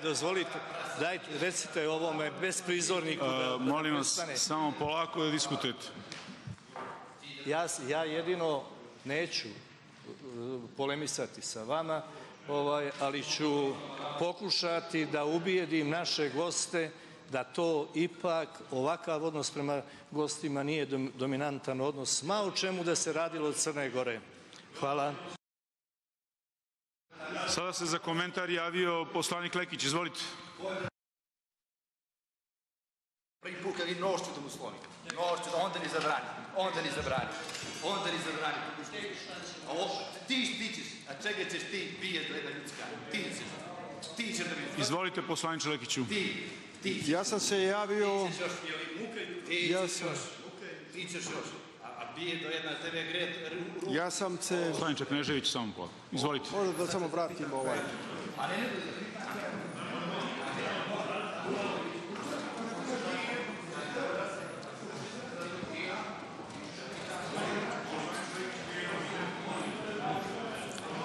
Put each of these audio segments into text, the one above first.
dozvolite, recite ovome besprizorniku da molim vas, samo polako da diskutujete. Ja jedino neću polemisati sa vama, ali ću pokušati da ubijedim naše goste da to ipak ovakav odnos prema gostima nije dominantan odnos, ma o čemu da se radilo od Crne Gore. Hvala. Sada se za komentar javio poslanik Lekić, izvolite. Prvi put kad vi nošću da mu slovi. Nošću da onda ni zabrani. Onda ni zabrani. Ti ćeš, a čega ćeš ti bijeti gleda ljudska? Ti ćeš da mi... Izvolite, poslaniče Lekiću. Ja sam se javio... Ti ćeš još. A bije do jedna tebe gret... Ja sam se... Poslaniče Knežević, samo polako. Izvolite. Možda da samo vratim ovaj...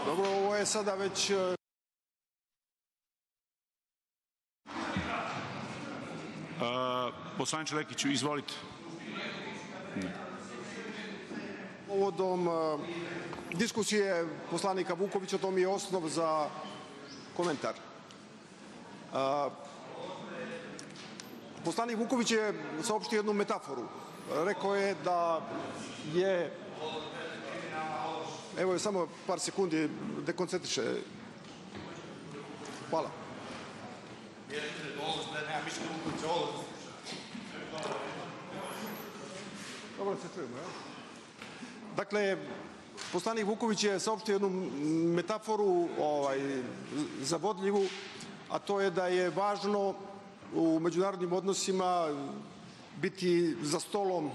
Dobro, ovo je sada već... Poslaniče Lekiću, izvolite. Povodom diskusije poslanika Vukovića, to mi je osnov za komentar. Poslanik Vuković je saopštio jednu metaforu. Rekao je da je... Evo je samo par sekundi, dekoncentriše. Hvala. Dobro se čujemo, ja? Dakle, poslanik Vuković je saopštio jednu metaforu zavodljivu, a to je da je važno u međunarodnim odnosima biti za stolom